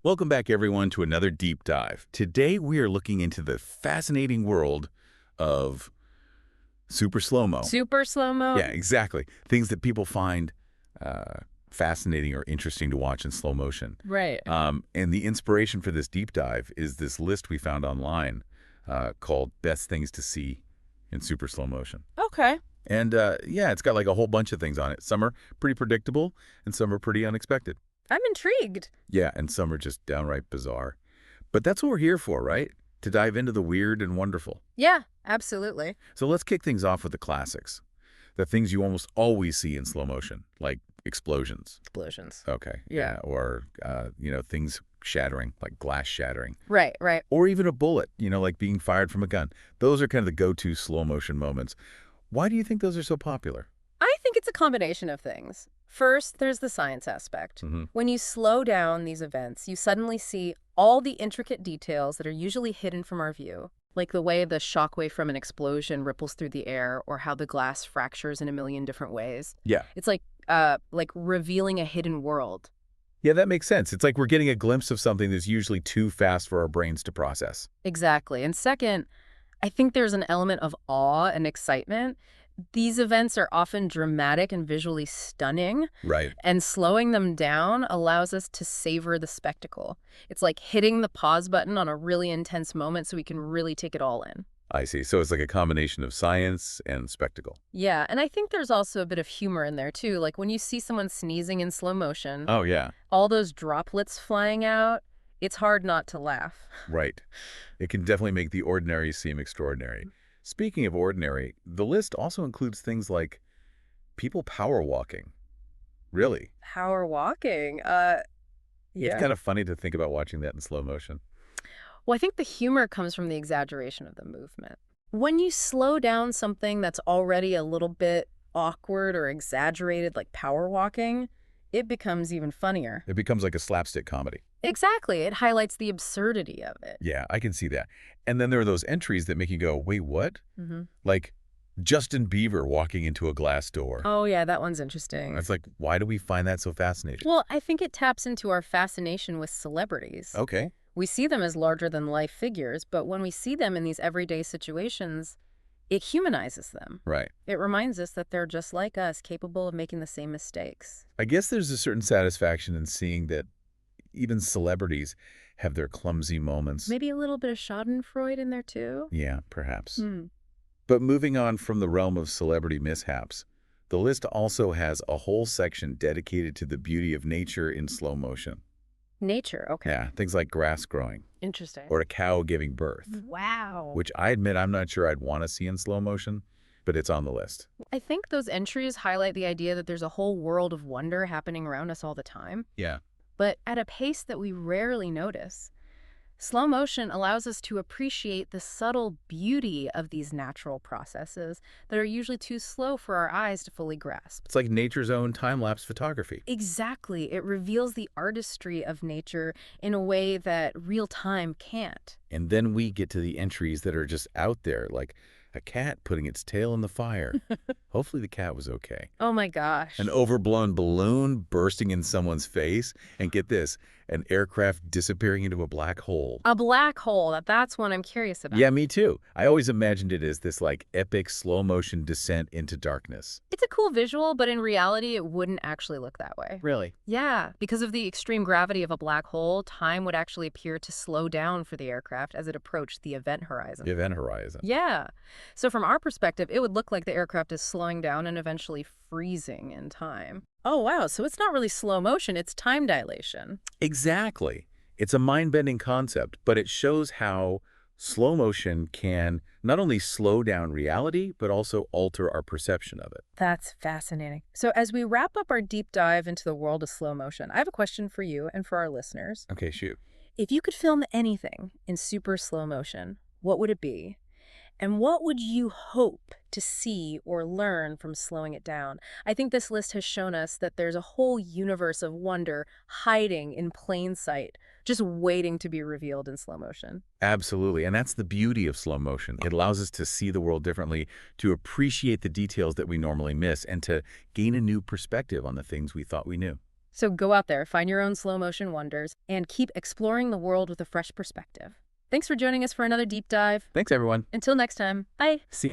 Welcome back, everyone, to another deep dive. Today, we are looking into the fascinating world of super slow-mo. Super slow-mo? Yeah, exactly. Things that people find fascinating or interesting to watch in slow motion. Right. And the inspiration for this deep dive is this list we found online called Best Things to See in Super Slow Motion. Okay. And yeah, it's got like a whole bunch of things on it. Some are pretty predictable, and some are pretty unexpected. I'm intrigued. Yeah, and some are just downright bizarre. But that's what we're here for, right? To dive into the weird and wonderful. Yeah, absolutely. So let's kick things off with the classics. The things you almost always see in slow motion, like explosions. Explosions. Okay. Yeah. Or, things shattering, like glass shattering. Right, right. Or even a bullet, like being fired from a gun. Those are kind of the go-to slow motion moments. Why do you think those are so popular? I think it's a combination of things. First, there's the science aspect. When you slow down these events, you suddenly see all the intricate details that are usually hidden from our view, like the way the shockwave from an explosion ripples through the air or how the glass fractures in a million different ways. Yeah. It's like revealing a hidden world. Yeah, that makes sense. It's like we're getting a glimpse of something that's usually too fast for our brains to process. Exactly. And second, I think there's an element of awe and excitement. These events are often dramatic and visually stunning, Right. and slowing them down allows us to savor the spectacle. It's like hitting the pause button on a really intense moment so we can really take it all in. I see. So it's like a combination of science and spectacle. Yeah, and I think there's also a bit of humor in there too. Like when you see someone sneezing in slow motion, Oh, yeah. all those droplets flying out, it's hard not to laugh. Right. It can definitely make the ordinary seem extraordinary. Speaking of ordinary, the list also includes things like people power walking. Really? Power walking. It's Yeah. kind of funny to think about watching that in slow motion. Well, I think the humor comes from the exaggeration of the movement. When you slow down something that's already a little bit awkward or exaggerated, like power walking, it becomes even funnier. It becomes like a slapstick comedy. Exactly. It highlights the absurdity of it. Yeah, I can see that. And then there are those entries that make you go, wait, what? hmm Like Justin Bieber walking into a glass door. Oh, yeah, that one's interesting. It's like, why do we find that so fascinating? Well, I think it taps into our fascination with celebrities. Okay. We see them as larger-than-life figures, but when we see them in these everyday situations, it humanizes them. Right. It reminds us that they're just like us, capable of making the same mistakes. I guess there's a certain satisfaction in seeing that even celebrities have their clumsy moments. Maybe a little bit of Schadenfreude in there, too? Yeah, perhaps. Hmm. But moving on from the realm of celebrity mishaps, the list also has a whole section dedicated to the beauty of nature in slow motion. Nature, okay. Yeah, things like grass growing Interesting. or a cow giving birth, Wow. which I admit I'm not sure I'd want to see in slow motion, but it's on the list. I think those entries highlight the idea that there's a whole world of wonder happening around us all the time, Yeah. but at a pace that we rarely notice. Slow motion allows us to appreciate the subtle beauty of these natural processes that are usually too slow for our eyes to fully grasp. It's like nature's own time-lapse photography. Exactly. It reveals the artistry of nature in a way that real time can't. And then we get to the entries that are just out there, like a cat putting its tail in the fire. Hopefully the cat was okay. Oh my gosh. An overblown balloon bursting in someone's face. And get this, an aircraft disappearing into a black hole. A black hole, that's one I'm curious about. Yeah, me too. I always imagined it as this like epic slow motion descent into darkness. It's a cool visual, but in reality, it wouldn't actually look that way. Really? Yeah, because of the extreme gravity of a black hole, time would actually appear to slow down for the aircraft as it approached the event horizon. The event horizon. Yeah. So from our perspective, it would look like the aircraft is slowing down and eventually freezing in time. Oh, wow. So it's not really slow motion, it's time dilation. Exactly. It's a mind-bending concept, but it shows how slow motion can not only slow down reality, but also alter our perception of it. That's fascinating. So as we wrap up our deep dive into the world of slow motion, I have a question for you and for our listeners. Okay, shoot. If you could film anything in super slow motion, what would it be? And what would you hope to see or learn from slowing it down? I think this list has shown us that there's a whole universe of wonder hiding in plain sight, just waiting to be revealed in slow motion. Absolutely. And that's the beauty of slow motion. It allows us to see the world differently, to appreciate the details that we normally miss, and to gain a new perspective on the things we thought we knew. So go out there, find your own slow motion wonders, and keep exploring the world with a fresh perspective. Thanks for joining us for another deep dive. Thanks, everyone. Until next time, bye. See